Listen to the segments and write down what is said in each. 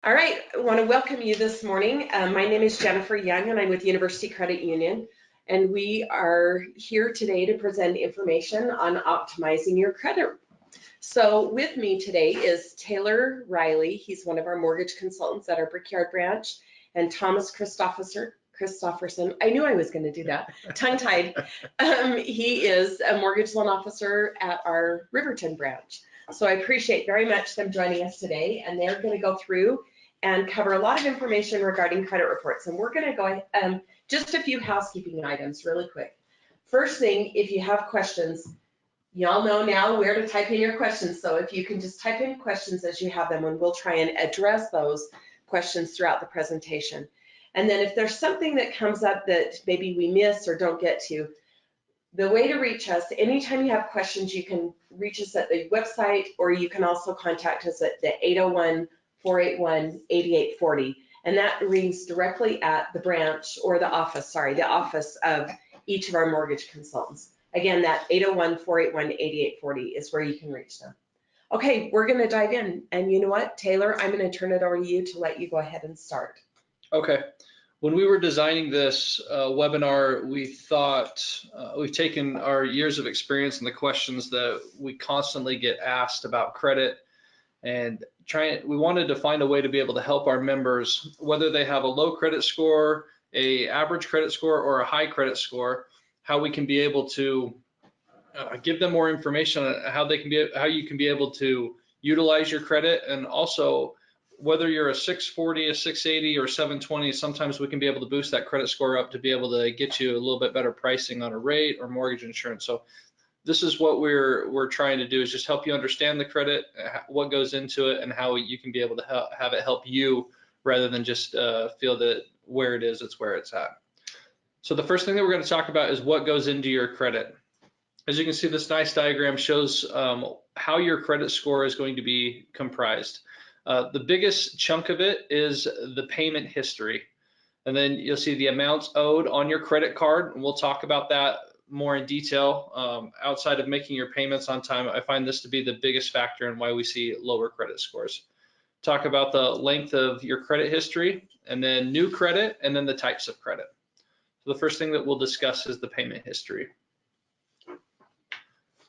All right, I want to welcome you this morning. My name is Jennifer Young, and I'm with University Credit Union. And we are here today to present information on optimizing your credit. So with me today is Taylor Riley. He's one of our mortgage consultants at our Brickyard branch, and Thomas Christofferson. I knew I was going to do that, tongue-tied. He is a mortgage loan officer at our Riverton branch. So I appreciate very much them joining us today, and they're going to go through and cover a lot of information regarding credit reports. And we're going to go just a few housekeeping items really quick. First thing, if you have questions, y'all know now where to type in your questions. So if you can just type in questions as you have them, and we'll try and address those questions throughout the presentation. And then if there's something that comes up that maybe we miss or don't get to, the way to reach us, anytime you have questions, you can reach us at the website, or you can also contact us at the 801-481-8840. And that rings directly at the branch or the office of each of our mortgage consultants. Again, that 801-481-8840 is where you can reach them. Okay, we're going to dive in. And you know what, Taylor, I'm going to turn it over to you to let you go ahead and start. Okay. When we were designing this webinar, we thought we've taken our years of experience and the questions that we constantly get asked about credit, and we wanted to find a way to be able to help our members, whether they have a low credit score, a average credit score, or a high credit score, how we can be able to give them more information on how you can be able to utilize your credit. And also, whether you're a 640, a 680, or 720, sometimes we can be able to boost that credit score up to be able to get you a little bit better pricing on a rate or mortgage insurance. So this is what we're trying to do, is just help you understand the credit, what goes into it, and how you can be able to have it help you, rather than just feel that where it is, it's where it's at. So the first thing that we're going to talk about is what goes into your credit. As you can see, this nice diagram shows how your credit score is going to be comprised. The biggest chunk of it is the payment history. And then you'll see the amounts owed on your credit card, and we'll talk about that more in detail. Outside of making your payments on time, I find this to be the biggest factor in why we see lower credit scores. Talk about the length of your credit history, and then new credit, and then the types of credit. So the first thing that we'll discuss is the payment history.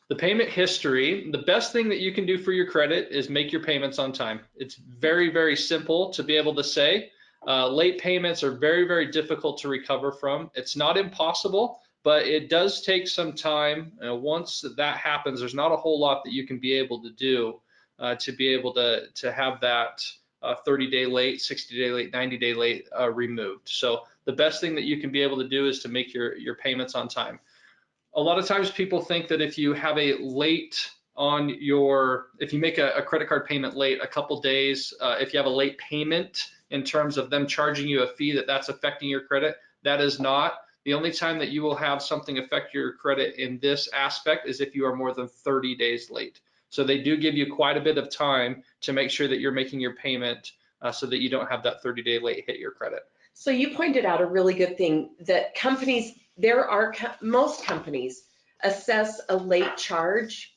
The payment history, the best thing that you can do for your credit is make your payments on time. It's very, very simple to be able to say. Late payments are very, very difficult to recover from. It's not impossible, but it does take some time. Once that happens, there's not a whole lot that you can be able to do to be able to have that 30-day late, 60-day late, 90-day late removed. So the best thing that you can be able to do is to make your payments on time. A lot of times people think that if you have a late on if you make a credit card payment late a couple days, if you have a late payment in terms of them charging you a fee, that's affecting your credit. That is not. The only time that you will have something affect your credit in this aspect is if you are more than 30 days late. So they do give you quite a bit of time to make sure that you're making your payment so that you don't have that 30-day late hit your credit. So you pointed out a really good thing, that most companies assess a late charge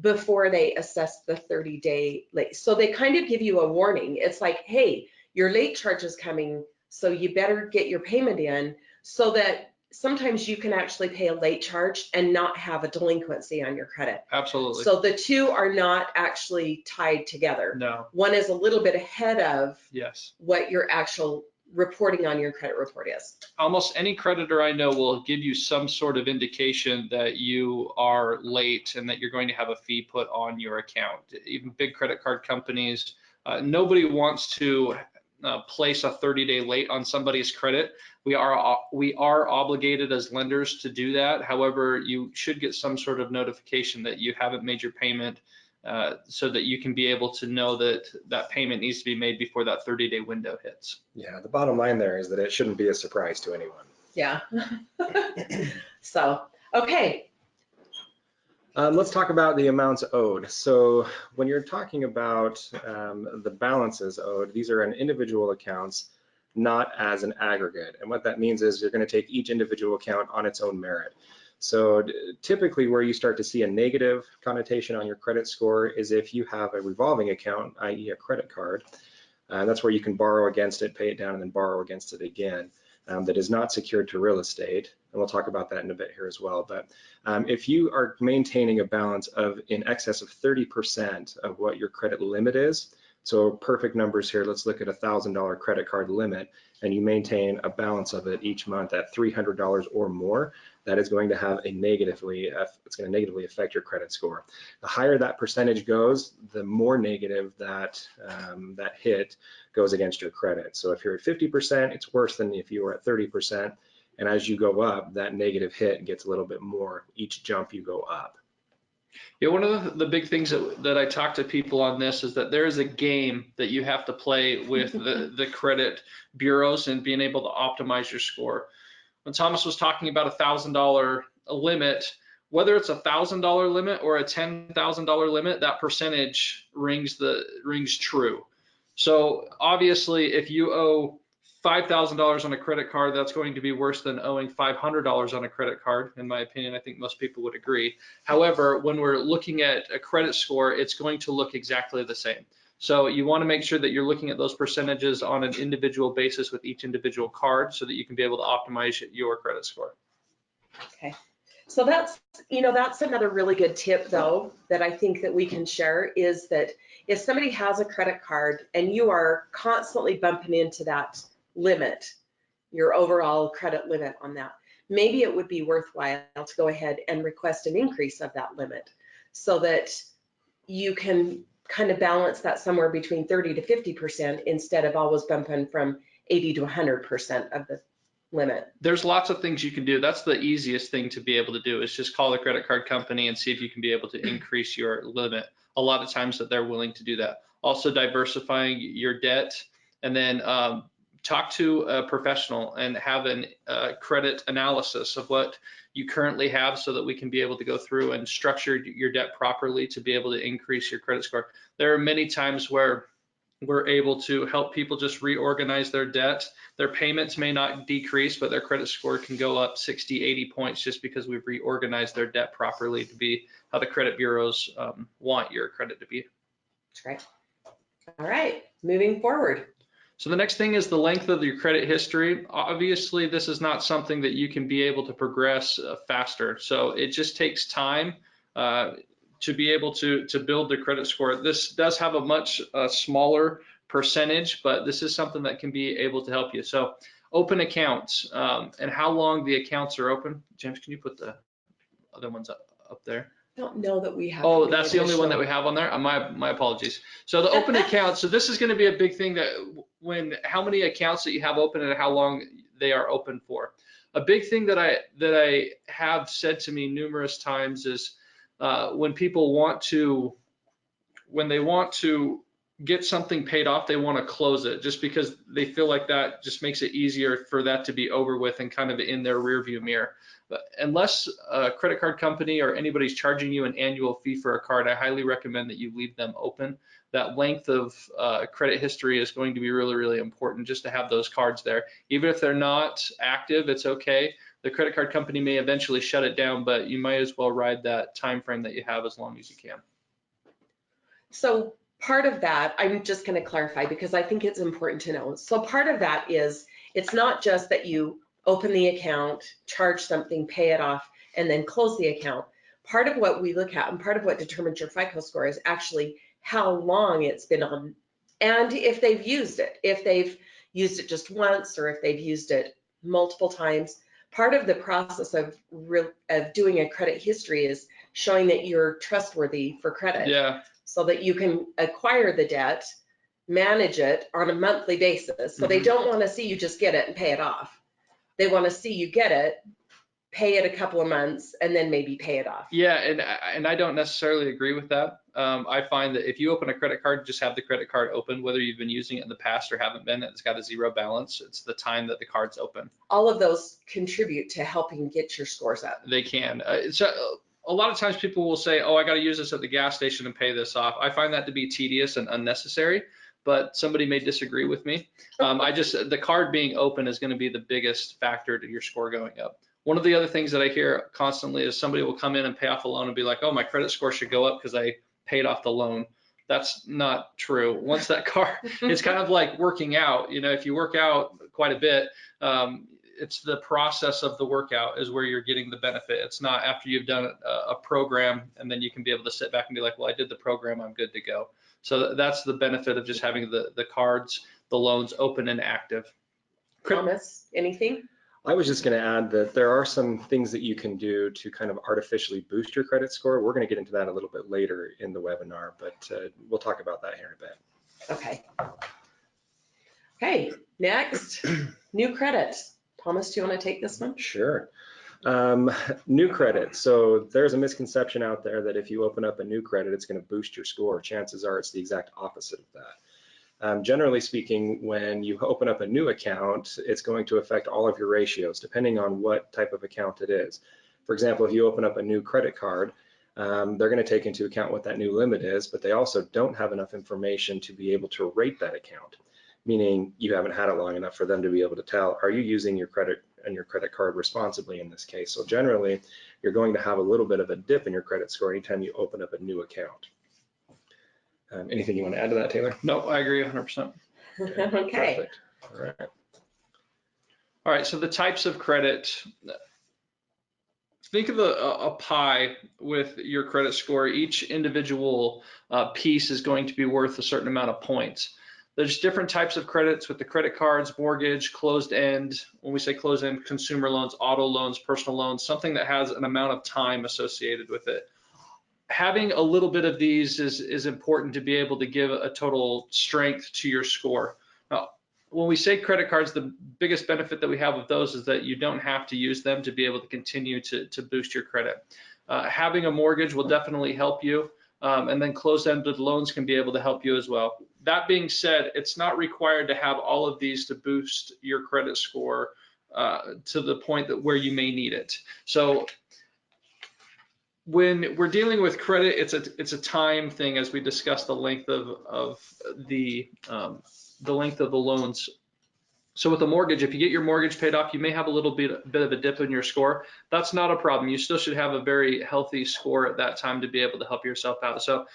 before they assess the 30-day late. So they kind of give you a warning. It's like, hey, your late charge is coming, so you better get your payment in, so that sometimes you can actually pay a late charge and not have a delinquency on your credit. Absolutely. So the two are not actually tied together. No. One is a little bit ahead of yes. what your actual reporting on your credit report is. Almost any creditor I know will give you some sort of indication that you are late and that you're going to have a fee put on your account. Even big credit card companies, nobody wants to place a 30-day late on somebody's credit. We are obligated as lenders to do that. However, you should get some sort of notification that you haven't made your payment, so that you can be able to know that that payment needs to be made before that 30-day window hits. Yeah, the bottom line there is that it shouldn't be a surprise to anyone. Yeah. So, okay. Let's talk about the amounts owed. So when you're talking about the balances owed, these are in individual accounts, not as an aggregate. And what that means is you're going to take each individual account on its own merit. So typically where you start to see a negative connotation on your credit score is if you have a revolving account, i.e. a credit card, That's where you can borrow against it, pay it down, and then borrow against it again. That is not secured to real estate, and we'll talk about that in a bit here as well. But if you are maintaining a balance of in excess of 30% of what your credit limit is, so perfect numbers here, let's look at $1,000 credit card limit, and you maintain a balance of it each month at $300 or more, that is going to have a it's going to negatively affect your credit score. The higher that percentage goes, the more negative that that hit goes against your credit. So if you're at 50%, it's worse than if you were at 30%. And as you go up, that negative hit gets a little bit more each jump you go up. Yeah, one of the big things that I talk to people on this is that there is a game that you have to play with the credit bureaus and being able to optimize your score. When Thomas was talking about $1,000 limit, whether it's $1,000 limit or a $10,000 limit, that percentage rings true. So obviously, if you owe $5,000 on a credit card, that's going to be worse than owing $500 on a credit card. In my opinion, I think most people would agree. However, when we're looking at a credit score, it's going to look exactly the same. So you want to make sure that you're looking at those percentages on an individual basis with each individual card so that you can be able to optimize your credit score. Okay. So that's another really good tip though, that I think that we can share is that if somebody has a credit card and you are constantly bumping into that limit, your overall credit limit on that, maybe it would be worthwhile to go ahead and request an increase of that limit so that you can kind of balance that somewhere between 30 to 50% instead of always bumping from 80 to 100% of the limit. There's lots of things you can do. That's the easiest thing to be able to do is just call the credit card company and see if you can be able to increase your limit. A lot of times that they're willing to do that. Also diversifying your debt, and then talk to a professional and have a credit analysis of what you currently have so that we can be able to go through and structure your debt properly to be able to increase your credit score. There are many times where we're able to help people just reorganize their debt. Their payments may not decrease, but their credit score can go up 60, 80 points just because we've reorganized their debt properly to be how the credit bureaus want your credit to be. That's right. All right, moving forward. So the next thing is the length of your credit history. Obviously, this is not something that you can be able to progress faster. So it just takes time to be able to build the credit score. This does have a much smaller percentage, but this is something that can be able to help you. So open accounts and how long the accounts are open. James, can you put the other ones up there? I don't know that we have. Oh, that's the only one that we have on there. My apologies. So the open accounts. So this is going to be a big thing that how many accounts that you have open and how long they are open for. A big thing that I have said to me numerous times is when people want to get something paid off, they want to close it just because they feel like that just makes it easier for that to be over with and kind of in their rearview mirror. But unless a credit card company or anybody's charging you an annual fee for a card, I highly recommend that you leave them open. That length of credit history is going to be really, really important just to have those cards there. Even if they're not active, it's okay. The credit card company may eventually shut it down, but you might as well ride that time frame that you have as long as you can. So part of that, I'm just going to clarify because I think it's important to know. So part of that is it's not just that you open the account, charge something, pay it off, and then close the account. Part of what we look at and part of what determines your FICO score is actually how long it's been on and if they've used it. If they've used it just once or if they've used it multiple times. Part of the process of doing a credit history is showing that you're trustworthy for credit. Yeah. So that you can acquire the debt, manage it on a monthly basis. So they don't want to see you just get it and pay it off. They want to see you get it, pay it a couple of months, and then maybe pay it off. Yeah, and I don't necessarily agree with that. I find that if you open a credit card, just have the credit card open, whether you've been using it in the past or haven't been, it's got a zero balance. It's the time that the card's open. All of those contribute to helping get your scores up. They can. So a lot of times people will say, oh, I got to use this at the gas station and pay this off. I find that to be tedious and unnecessary, but somebody may disagree with me. The card being open is going to be the biggest factor to your score going up. One of the other things that I hear constantly is somebody will come in and pay off a loan and be like, oh, my credit score should go up because I paid off the loan. That's not true. Once that car, it's kind of like working out. You know, if you work out quite a bit, it's the process of the workout is where you're getting the benefit. It's not after you've done a program and then you can be able to sit back and be like, well, I did the program, I'm good to go. So that's the benefit of just having the cards, the loans open and active. Thomas, anything? I was just going to add that there are some things that you can do to kind of artificially boost your credit score. We're going to get into that a little bit later in the webinar, but we'll talk about that here in a bit. Okay. Okay, next, new credit. Thomas, do you want to take this one? Sure. New credit. So there's a misconception out there that if you open up a new credit, it's going to boost your score. Chances are it's the exact opposite of that. Generally speaking, when you open up a new account, it's going to affect all of your ratios, depending on what type of account it is. For example, if you open up a new credit card, they're going to take into account what that new limit is, but they also don't have enough information to be able to rate that account, meaning you haven't had it long enough for them to be able to tell, are you using your credit and your credit card responsibly in this case? So generally, you're going to have a little bit of a dip in your credit score anytime you open up a new account. Anything you want to add to that, Taylor? No, I agree 100%. Okay. Perfect. All right. All right, so the types of credit. Think of a pie with your credit score. Each individual piece is going to be worth a certain amount of points. There's different types of credits with the credit cards, mortgage, closed end. When we say closed end, consumer loans, auto loans, personal loans, something that has an amount of time associated with it. Having a little bit of these is important to be able to give a total strength to your score. Now, when we say credit cards, the biggest benefit that we have of those is that you don't have to use them to be able to continue to boost your credit. Having a mortgage will definitely help you, and then closed-ended loans can be able to help you as well. That being said, it's not required to have all of these to boost your credit score to the point that where you may need it. So when we're dealing with credit, it's a time thing, as we discussed the length of the length of the loans. So with a mortgage, if you get your mortgage paid off, you may have a little bit of a dip in your score. That's not a problem. You still should have a very healthy score at that time to be able to help yourself out. So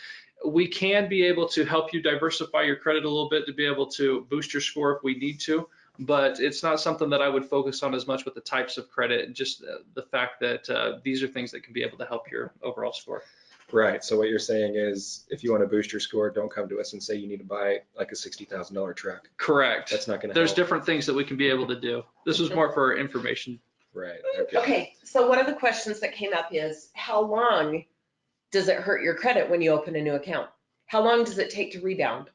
we can be able to help you diversify your credit a little bit to be able to boost your score if we need to, but it's not something that I would focus on as much with the types of credit, just the fact that these are things that can be able to help your overall score. Right. So what you're saying is, if you want to boost your score, don't come to us and say you need to buy like a $60,000 truck. Correct. That's not going to help. There's different things that we can be able to do. This was more for information. Right. Okay, so one of the questions that came up is, how long does it hurt your credit when you open a new account? How long does it take to rebound?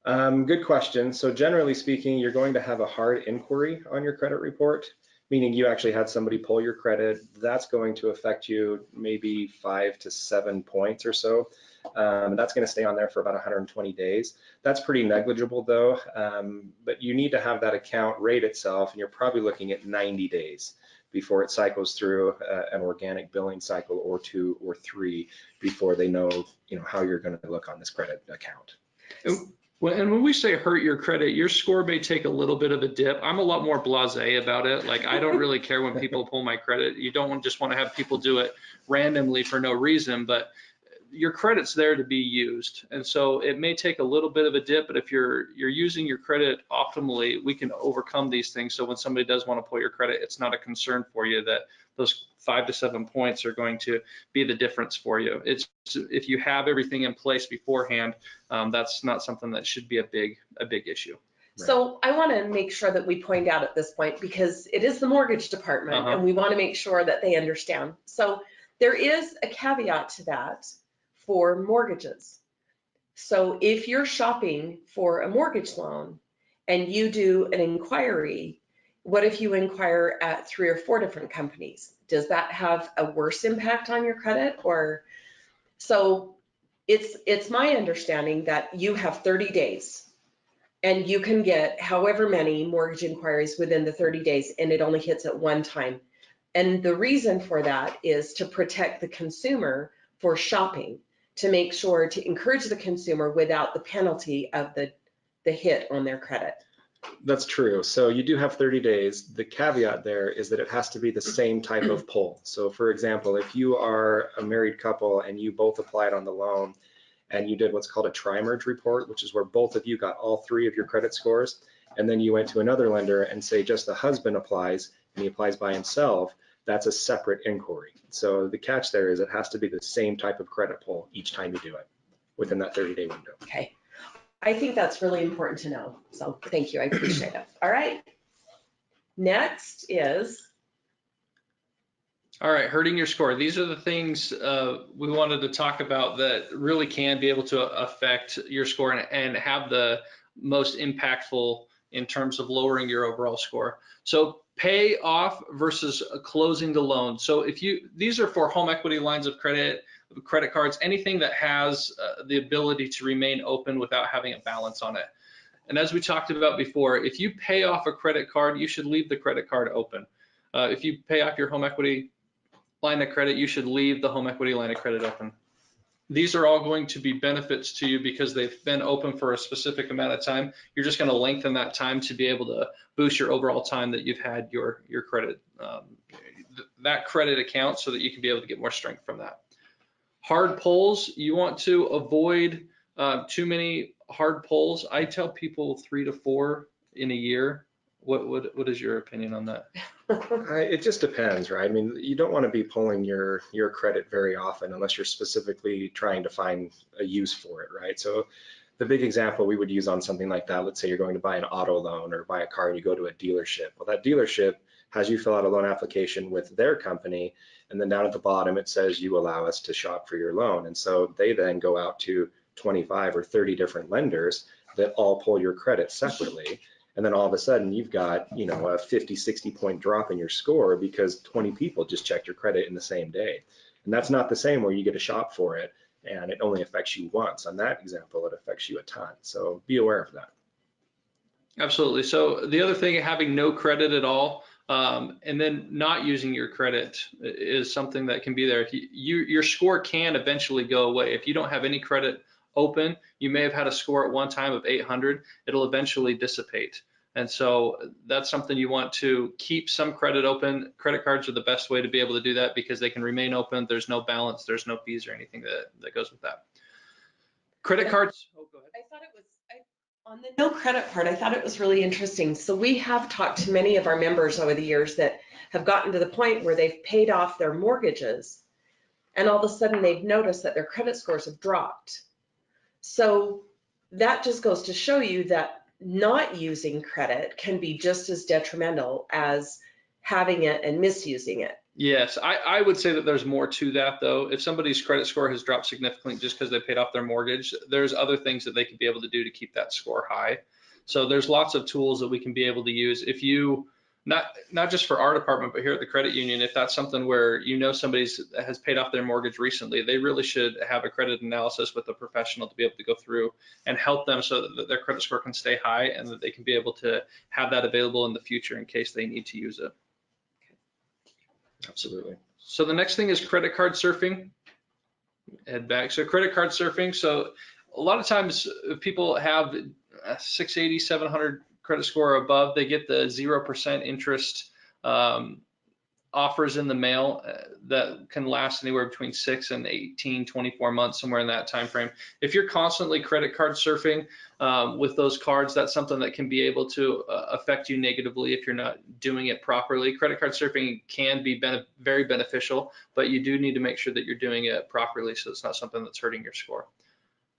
Good question. So generally speaking, you're going to have a hard inquiry on your credit report, meaning you actually had somebody pull your credit. That's going to affect you maybe 5 to 7 points or so. That's going to stay on there for about 120 days. That's pretty negligible though, but you need to have that account rate itself, and you're probably looking at 90 days before it cycles through an organic billing cycle or 2 or 3 before they know, how you're going to look on this credit account. And when we say hurt your credit, your score may take a little bit of a dip. I'm a lot more blasé about it. Like, I don't really care when people pull my credit. You don't just want to have people do it randomly for no reason, but your credit's there to be used. And so it may take a little bit of a dip, but if you're using your credit optimally, we can overcome these things. So when somebody does want to pull your credit, it's not a concern for you that those 5 to 7 points are going to be the difference for you. It's if you have everything in place beforehand, that's not something that should be a big issue. So I want to make sure that we point out at this point, because it is the mortgage department and we want to make sure that they understand. So there is a caveat to that for mortgages. So if you're shopping for a mortgage loan and you do an inquiry, what if you inquire at 3 or 4 different companies? Does that have a worse impact on your credit? Or so it's my understanding that you have 30 days and you can get however many mortgage inquiries within the 30 days, and it only hits at one time. And the reason for that is to protect the consumer for shopping, to make sure to encourage the consumer without the penalty of the hit on their credit. That's true. So you do have 30 days. The caveat there is that it has to be the same type of pull. So for example, if you are a married couple and you both applied on the loan and you did what's called a tri-merge report, which is where both of you got all 3 of your credit scores, and then you went to another lender and say just the husband applies and he applies by himself, that's a separate inquiry. So the catch there is it has to be the same type of credit pull each time you do it within that 30-day window. Okay. I think that's really important to know. So thank you. I appreciate it. All right. Next is. All right, hurting your score. These are the things we wanted to talk about that really can be able to affect your score and have the most impactful in terms of lowering your overall score. So pay off versus closing the loan. So these are for home equity lines of credit, credit cards, anything that has the ability to remain open without having a balance on it. And as we talked about before, if you pay off a credit card, you should leave the credit card open. If you pay off your home equity line of credit, you should leave the home equity line of credit open. These are all going to be benefits to you because they've been open for a specific amount of time. You're just going to lengthen that time to be able to boost your overall time that you've had your credit, that credit account, so that you can be able to get more strength from that. Hard pulls, you want to avoid too many hard pulls. I tell people 3 to 4 in a year. What is your opinion on that? It just depends, right? I mean, you don't want to be pulling your credit very often unless you're specifically trying to find a use for it, right? So the big example we would use on something like that, let's say you're going to buy an auto loan or buy a car and you go to a dealership. Well, that dealership has you fill out a loan application with their company, and then down at the bottom it says you allow us to shop for your loan. And so they then go out to 25 or 30 different lenders that all pull your credit separately. And then all of a sudden you've got, a 50, 60 point drop in your score because 20 people just checked your credit in the same day. And that's not the same where you get a shop for it and it only affects you once. On that example, it affects you a ton. So be aware of that. Absolutely. So the other thing, having no credit at all, and then not using your credit is something that can be there. Your score can eventually go away. If you don't have any credit open, you may have had a score at one time of 800, it'll eventually dissipate. And so that's something you want to keep some credit open. Credit cards are the best way to be able to do that because they can remain open. There's no balance, there's no fees or anything that goes with that. Credit cards. Oh, go ahead. I thought it was, on the no credit part, I thought it was really interesting. So we have talked to many of our members over the years that have gotten to the point where they've paid off their mortgages and all of a sudden they've noticed that their credit scores have dropped. So that just goes to show you that not using credit can be just as detrimental as having it and misusing it. Yes, I would say that there's more to that though. If somebody's credit score has dropped significantly just because they paid off their mortgage, there's other things that they could be able to do to keep that score high. So there's lots of tools that we can be able to use. If you, not just for our department, but here at the credit union, if that's something where somebody has paid off their mortgage recently, they really should have a credit analysis with a professional to be able to go through and help them so that their credit score can stay high and that they can be able to have that available in the future in case they need to use it. Absolutely. So the next thing is credit card surfing. Head back. So credit card surfing. So a lot of times if people have a 680, 700 credit score or above, they get the 0% interest offers in the mail that can last anywhere between 6 and 18, 24 months, somewhere in that time frame. If you're constantly credit card surfing with those cards, that's something that can be able to affect you negatively if you're not doing it properly. Credit card surfing can be very beneficial, but you do need to make sure that you're doing it properly so it's not something that's hurting your score.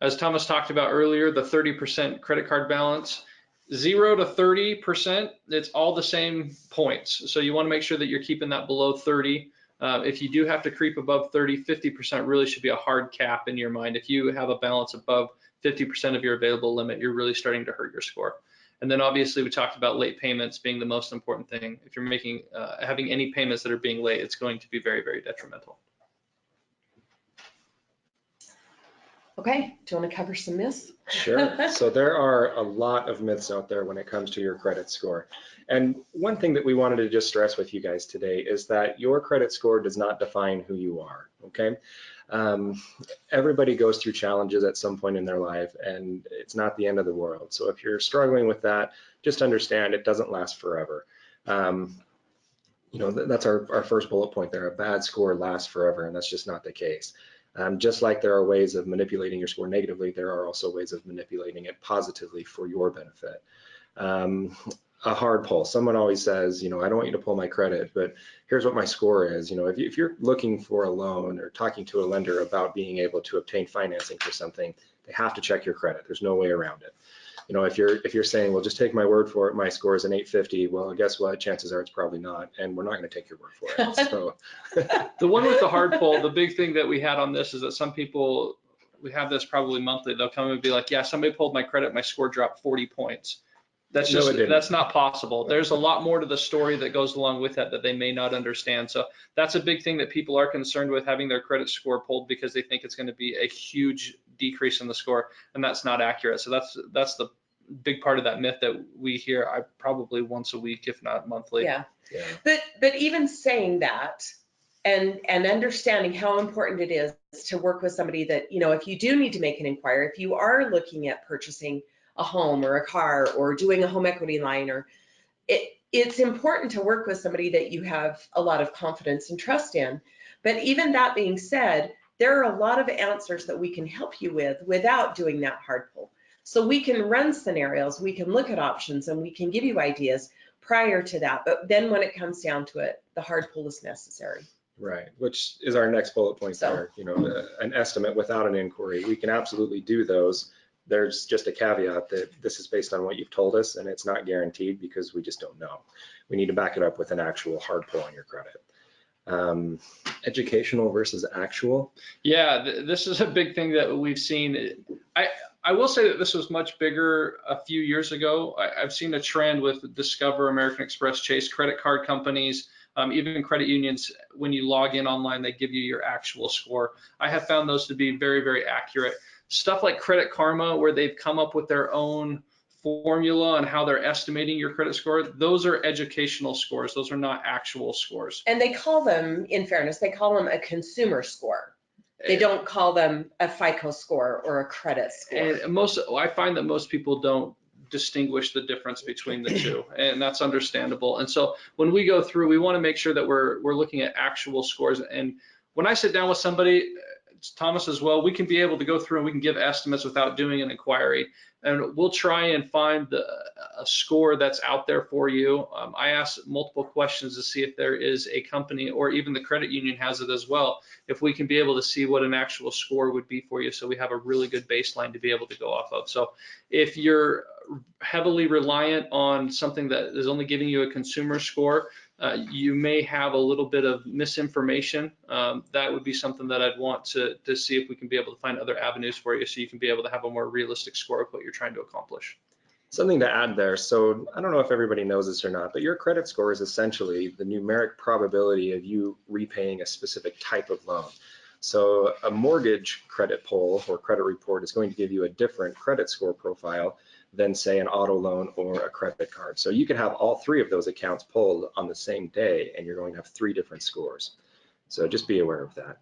As Thomas talked about earlier, the 30% credit card balance, 0 to 30%, it's all the same points. So you want to make sure that you're keeping that below 30. If you do have to creep above 30, 50% really should be a hard cap in your mind. If you have a balance above 50% of your available limit, you're really starting to hurt your score. And then obviously we talked about late payments being the most important thing. If you're having any payments that are being late, it's going to be very, very detrimental. Okay, do you want to cover some myths? Sure. So there are a lot of myths out there when it comes to your credit score. And one thing that we wanted to just stress with you guys today is that your credit score does not define who you are, okay? Everybody goes through challenges at some point in their life, and it's not the end of the world. So if you're struggling with that, just understand it doesn't last forever. That's our first bullet point there. A bad score lasts forever, and that's just not the case. Just like there are ways of manipulating your score negatively, there are also ways of manipulating it positively for your benefit. A hard pull. Someone always says, I don't want you to pull my credit, but here's what my score is. If you're looking for a loan or talking to a lender about being able to obtain financing for something, they have to check your credit. There's no way around it. If you're saying, well, just take my word for it, my score is an 850, well, guess what? Chances are it's probably not, and we're not going to take your word for it. So the one with the hard pull, the big thing that we had on this is that some people, we have this probably monthly, they'll come and be like, yeah, somebody pulled my credit, my score dropped 40 points. That's just, that's not possible. There's a lot more to the story that goes along with that they may not understand. So that's a big thing that people are concerned with, having their credit score pulled because they think it's going to be a huge decrease in the score, and that's not accurate. So that's the big part of that myth that we hear probably once a week, if not monthly. Yeah. But even saying that and understanding how important it is to work with somebody that, if you do need to make an inquiry, if you are looking at purchasing a home or a car or doing a home equity line, or it's important to work with somebody that you have a lot of confidence and trust in. But even that being said, there are a lot of answers that we can help you with without doing that hard pull. So we can run scenarios, we can look at options, and we can give you ideas prior to that. But then when it comes down to it, the hard pull is necessary. Right, which is our next bullet point there, an estimate without an inquiry. We can absolutely do those. There's just a caveat that this is based on what you've told us, and it's not guaranteed because we just don't know. We need to back it up with an actual hard pull on your credit. Educational versus actual. Yeah, this is a big thing that we've seen. I will say that this was much bigger a few years ago. I've seen a trend with Discover, American Express, Chase, credit card companies, even credit unions. When you log in online, they give you your actual score. I have found those to be very, very accurate. Stuff like Credit Karma, where they've come up with their own formula on how they're estimating your credit score, those are educational scores. Those are not actual scores. And they call them, in fairness, they call them a consumer score. They don't call them a FICO score or a credit score. And I find that most people don't distinguish the difference between the two, and that's understandable. And so when we go through, we want to make sure that we're looking at actual scores. And when I sit down with somebody, Thomas as well, we can be able to go through and we can give estimates without doing an inquiry, and we'll try and find a score that's out there for you. I ask multiple questions to see if there is a company, or even the credit union has it as well, if we can be able to see what an actual score would be for you, so we have a really good baseline to be able to go off of. So if you're heavily reliant on something that is only giving you a consumer score, you may have a little bit of misinformation. That would be something that I'd want to see if we can be able to find other avenues for you, so you can be able to have a more realistic score of what you're trying to accomplish. Something to add there. So I don't know if everybody knows this or not, but your credit score is essentially the numeric probability of you repaying a specific type of loan. So a mortgage credit pull or credit report is going to give you a different credit score profile than, say, an auto loan or a credit card. So you could have all three of those accounts pulled on the same day, and you're going to have three different scores. So just be aware of that.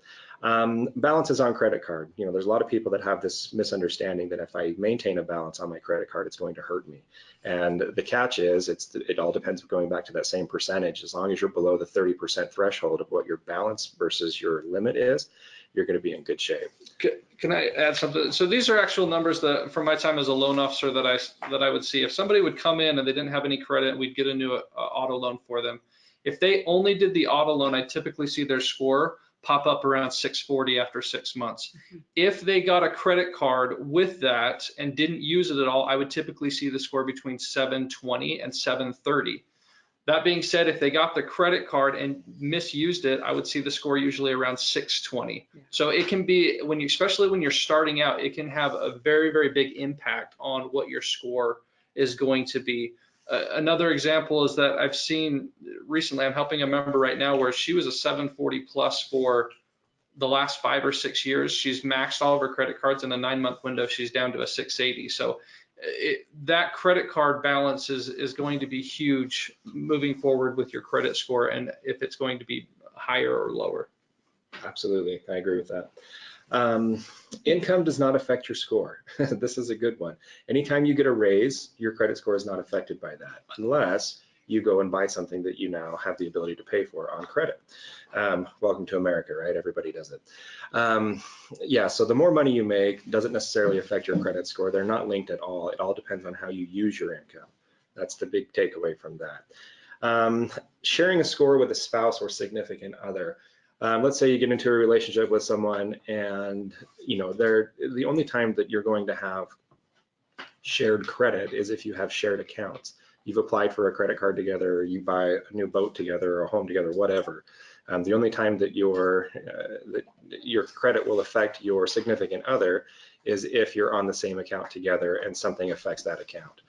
Balances on credit card. There's a lot of people that have this misunderstanding that if I maintain a balance on my credit card, it's going to hurt me. And the catch is, it all depends, going back to that same percentage. As long as you're below the 30% threshold of what your balance versus your limit is, you're going to be in good shape. Can I add something? So these are actual numbers that from my time as a loan officer that I would see. If somebody would come in and they didn't have any credit, we'd get a new auto loan for them. If they only did the auto loan, I typically see their score pop up around 640 after 6 months. If they got a credit card with that and didn't use it at all, I would typically see the score between 720 and 730. That being said, if they got the credit card and misused it, I would see the score usually around 620. Yeah. So it can be, especially when you're starting out, it can have a very, very big impact on what your score is going to be. Another example is that I've seen recently, I'm helping a member right now where she was a 740 plus for the last 5 or 6 years. She's maxed all of her credit cards in a 9-month window. She's down to a 680. So that credit card balance is going to be huge moving forward with your credit score, and if it's going to be higher or lower. Absolutely, I agree with that. Income does not affect your score. This is a good one. Anytime you get a raise, your credit score is not affected by that, unless you go and buy something that you now have the ability to pay for on credit. Welcome to America, right? Everybody does it. Yeah, so the more money you make doesn't necessarily affect your credit score. They're not linked at all. It all depends on how you use your income. That's the big takeaway from that. Sharing a score with a spouse or significant other. Let's say you get into a relationship with someone and they're the only time that you're going to have shared credit is if you have shared accounts. You've applied for a credit card together, or you buy a new boat together or a home together, whatever. The only time that your credit will affect your significant other is if you're on the same account together and something affects that account.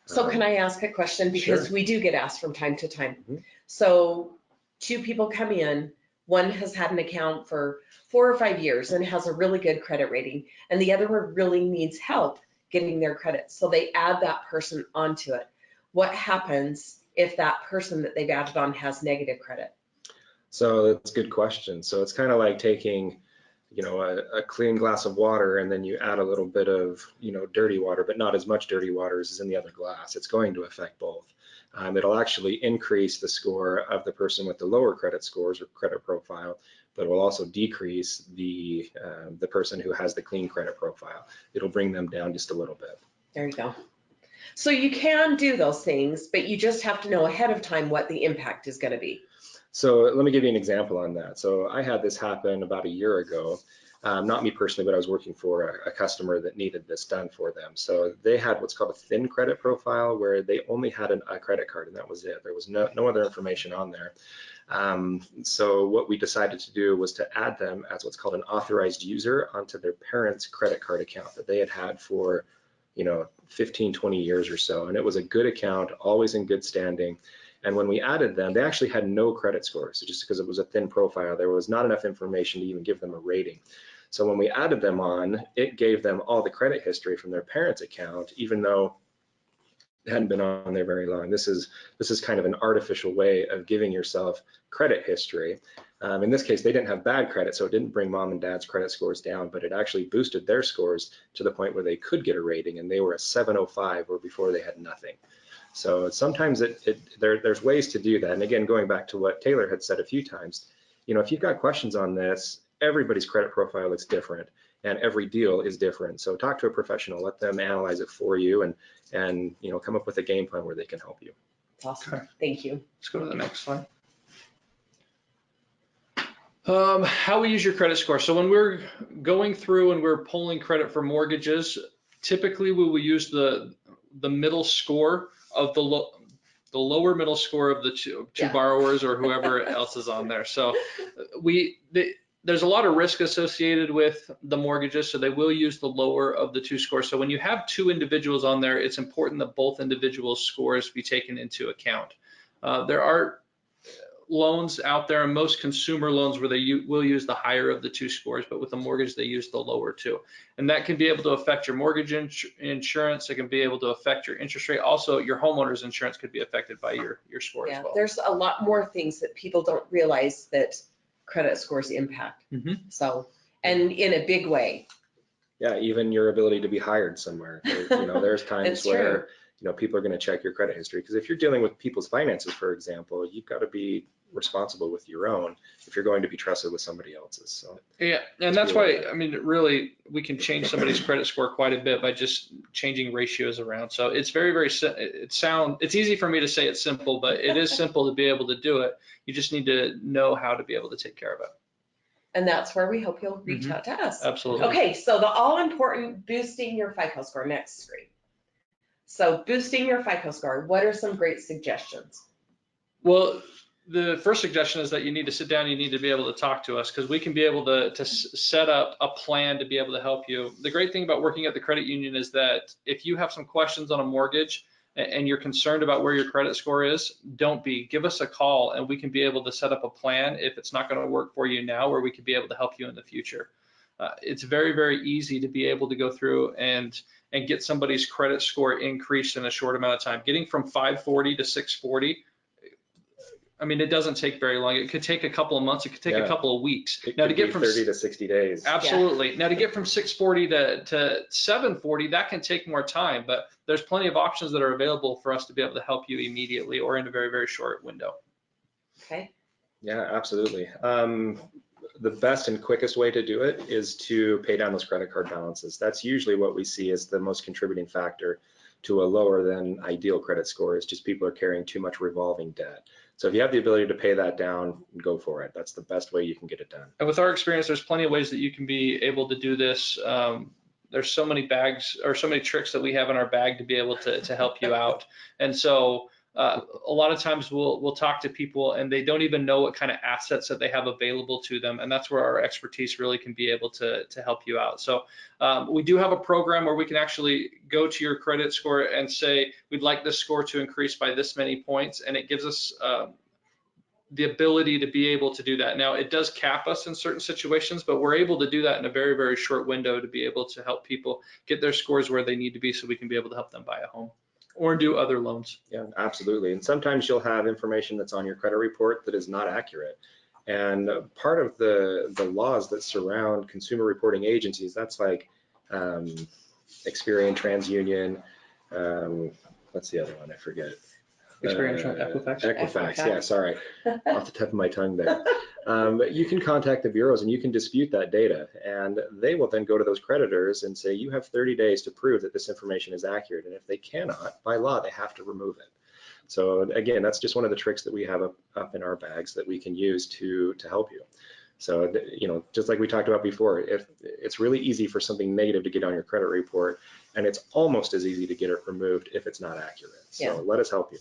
So can I ask a question? Because Sure. we do get asked from time to time. Mm-hmm. So two people come in, one has had an account for 4 or 5 years and has a really good credit rating, and the other one really needs help getting their credit. So they add that person onto it. What happens if that person that they've added on has negative credit? So that's a good question. So it's kind of like taking, a clean glass of water and then you add a little bit of, dirty water, but not as much dirty water as is in the other glass. It's going to affect both. It'll actually increase the score of the person with the lower credit scores or credit profile, but it will also decrease the person who has the clean credit profile. It'll bring them down just a little bit. There you go. So you can do those things, but you just have to know ahead of time what the impact is going to be. So let me give you an example on that. So I had this happen about a year ago. Not me personally, but I was working for a customer that needed this done for them. So they had what's called a thin credit profile, where they only had a credit card and that was it. There was no other information on there. So what we decided to do was to add them as what's called an authorized user onto their parents' credit card account that they had for 15, 20 years or so. And it was a good account, always in good standing. And when we added them, they actually had no credit score. So just because it was a thin profile, there was not enough information to even give them a rating. So when we added them on, it gave them all the credit history from their parents' account, even though it hadn't been on there very long. This is kind of an artificial way of giving yourself credit history. In this case, they didn't have bad credit, so it didn't bring mom and dad's credit scores down, but it actually boosted their scores to the point where they could get a rating, and they were a 705, where before they had nothing. So sometimes there's ways to do that. And again, going back to what Taylor had said a few times, if you've got questions on this, everybody's credit profile looks different and every deal is different. So talk to a professional, let them analyze it for you and come up with a game plan where they can help you. That's awesome. Okay. Thank you. Let's go to the next slide. How we use your credit score. So when we're going through and we're pulling credit for mortgages, typically we will use the middle score of the lower middle score of the two borrowers or whoever else is on there. So there's a lot of risk associated with the mortgages, so they will use the lower of the two scores. So when you have two individuals on there, it's important that both individuals' scores be taken into account. There are loans out there, and most consumer loans, where they will use the higher of the two scores, but with the mortgage, they use the lower two. And that can be able to affect your mortgage insurance. It can be able to affect your interest rate. Also, your homeowner's insurance could be affected by your score as well. There's a lot more things that people don't realize that credit scores impact. Mm-hmm. So, and in a big way. Yeah, even your ability to be hired somewhere. There's times where people are going to check your credit history, because if you're dealing with people's finances, for example, you've got to be responsible with your own if you're going to be trusted with somebody else's. So yeah, and that's why, really, we can change somebody's credit score quite a bit by just changing ratios around. So it's very it's easy for me to say it's simple, but it is simple to be able to do it. You just need to know how to be able to take care of it. And that's where we hope you'll reach out to us. Absolutely. Okay, so the all-important boosting your FICO score, next screen. So boosting your FICO score, what are some great suggestions? Well, the first suggestion is that you need to sit down, you need to be able to talk to us, because we can be able to set up a plan to be able to help you. The great thing about working at the credit union is that if you have some questions on a mortgage and you're concerned about where your credit score is, give us a call and we can be able to set up a plan if it's not going to work for you now, where we can be able to help you in the future. It's very easy to be able to go through and get somebody's credit score increased in a short amount of time. Getting from 540 to 640, I mean, it doesn't take very long. It could take a couple of months. It could take a couple of weeks. It Now could to get be from 30 to 60 days. Absolutely. Now to get from 640 to 740, that can take more time, but there's plenty of options that are available for us to be able to help you immediately or in a very, very short window. Okay. Yeah, absolutely. The best and quickest way to do it is to pay down those credit card balances. That's usually what we see as the most contributing factor to a lower than ideal credit score, is just people are carrying too much revolving debt. So if you have the ability to pay that down, go for it. That's the best way you can get it done. And with our experience, there's plenty of ways that you can be able to do this. There's so many bags or so many tricks that we have in our bag to be able to help you out. And so a lot of times we'll talk to people and they don't even know what kind of assets that they have available to them. And that's where our expertise really can be able to help you out. So we do have a program where we can actually go to your credit score and say, we'd like this score to increase by this many points. And it gives us the ability to be able to do that. Now, it does cap us in certain situations, but we're able to do that in a very, very short window to be able to help people get their scores where they need to be so we can be able to help them buy a home or do other loans. Yeah, absolutely. And sometimes you'll have information that's on your credit report that is not accurate. And part of the laws that surround consumer reporting agencies, that's like Experian, TransUnion, what's the other one? I forget. Equifax, yeah, sorry, off the tip of my tongue there. But you can contact the bureaus and you can dispute that data, and they will then go to those creditors and say, you have 30 days to prove that this information is accurate. And if they cannot, by law, they have to remove it. So again, that's just one of the tricks that we have up in our bags that we can use to help you. So, you know, just like we talked about before, if it's really easy for something negative to get on your credit report, and it's almost as easy to get it removed if it's not accurate. So let us help you.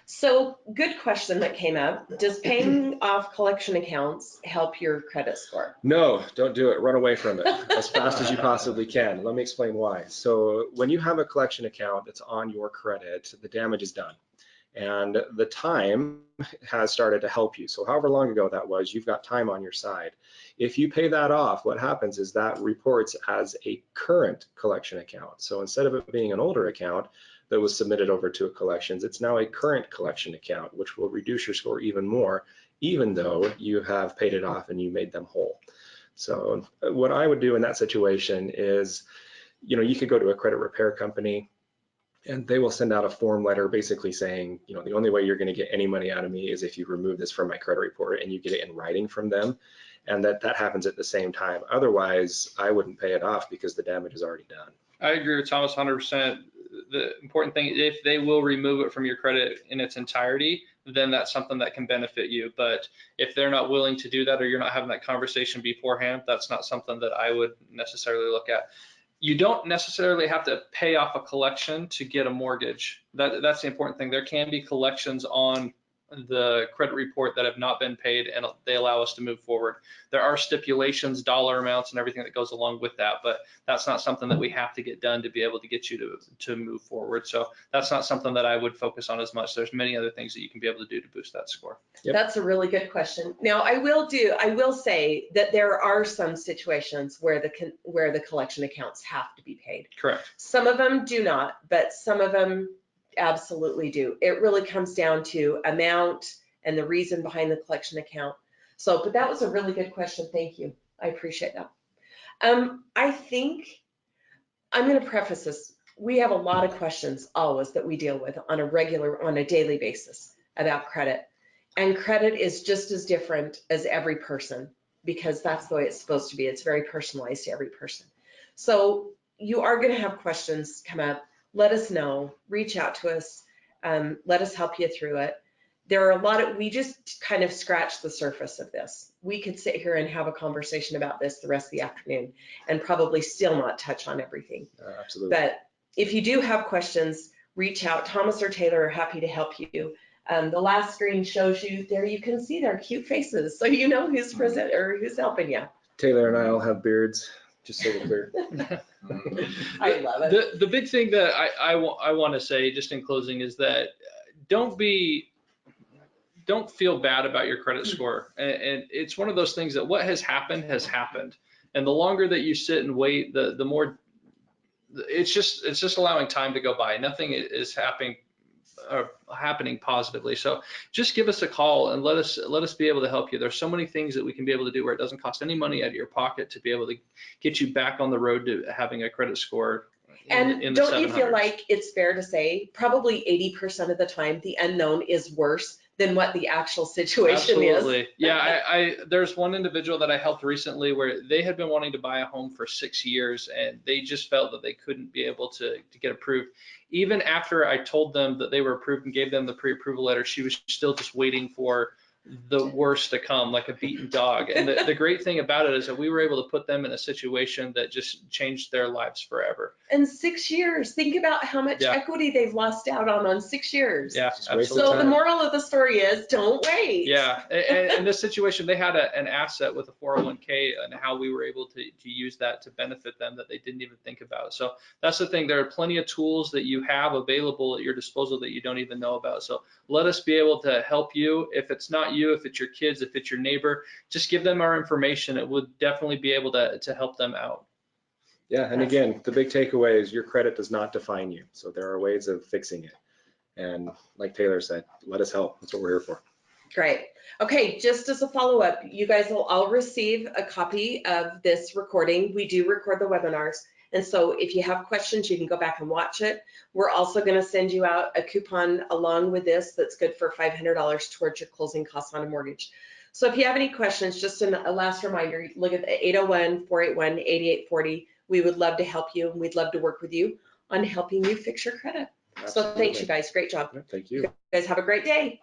So good question that came up. Does paying off collection accounts help your credit score? No, don't do it. Run away from it as fast as you possibly can. Let me explain why. So when you have a collection account that's on your credit, the damage is done. And the time has started to help you. So however long ago that was, you've got time on your side. If you pay that off, what happens is that reports as a current collection account. So instead of it being an older account that was submitted over to a collections, it's now a current collection account, which will reduce your score even more, even though you have paid it off and you made them whole. So what I would do in that situation is, you know, you could go to a credit repair company and they will send out a form letter basically saying, you know, the only way you're going to get any money out of me is if you remove this from my credit report, and you get it in writing from them, and that happens at the same time. Otherwise, I wouldn't pay it off because the damage is already done. I agree with Thomas 100%. The important thing, if they will remove it from your credit in its entirety, then that's something that can benefit you. But if they're not willing to do that, or you're not having that conversation beforehand, that's not something that I would necessarily look at. You don't necessarily have to pay off a collection to get a mortgage. That's the important thing. There can be collections on the credit report that have not been paid, and they allow us to move forward. There are stipulations, dollar amounts, and everything that goes along with that, but that's not something that we have to get done to be able to get you to move forward. So that's not something that I would focus on as much. There's many other things that you can be able to do to boost that score. Yep. That's a really good question. Now, I will say that there are some situations where the collection accounts have to be paid. Correct. Some of them do not, but some of them absolutely do. It really comes down to amount and the reason behind the collection account. So, but that was a really good question. Thank you. I appreciate that. I think I'm going to preface this. We have a lot of questions always that we deal with on a daily basis about credit. And credit is just as different as every person, because that's the way it's supposed to be. It's very personalized to every person. So you are going to have questions come up. Let us know, reach out to us, let us help you through it. There are we just kind of scratched the surface of this. We could sit here and have a conversation about this the rest of the afternoon and probably still not touch on everything. Absolutely. But if you do have questions, reach out. Thomas or Taylor are happy to help you. The last screen shows you there, you can see their cute faces, so you know who's present or who's helping you. Taylor and I all have beards, just so we're clear. I love it. The big thing that I want to say just in closing is that don't feel bad about your credit score. And it's one of those things that what has happened, and the longer that you sit and wait, the more it's just allowing time to go by. Nothing is happening are happening positively. So just give us a call and let us be able to help you. There's so many things that we can be able to do where it doesn't cost any money out of your pocket to be able to get you back on the road to having a credit score. And don't you feel like it's fair to say probably 80% of the time the unknown is worse than what the actual situation is? Absolutely. Yeah, there's one individual that I helped recently where they had been wanting to buy a home for 6 years and they just felt that they couldn't be able to get approved. Even after I told them that they were approved and gave them the pre-approval letter, she was still just waiting for the worst to come, like a beaten dog. And the great thing about it is that we were able to put them in a situation that just changed their lives forever. And 6 years, think about how much equity they've lost out on 6 years. Yeah, absolutely. So the moral of the story is don't wait. Yeah, and in this situation, they had an asset with a 401k and how we were able to use that to benefit them that they didn't even think about. So that's the thing. There are plenty of tools that you have available at your disposal that you don't even know about. So let us be able to help you. If it's not you, if it's your kids, if it's your neighbor, just give them our information. It would definitely be able to help them out. Yeah, and again, the big takeaway is your credit does not define you. So there are ways of fixing it. And like Taylor said, let us help. That's what we're here for. Great. Okay, just as a follow-up, you guys will all receive a copy of this recording. We do record the webinars. And so if you have questions, you can go back and watch it. We're also going to send you out a coupon along with this that's good for $500 towards your closing costs on a mortgage. So if you have any questions, just a last reminder, look at the 801-481-8840. We would love to help you, and we'd love to work with you on helping you fix your credit. Absolutely. So thanks, you guys. Great job. Thank you. You guys have a great day.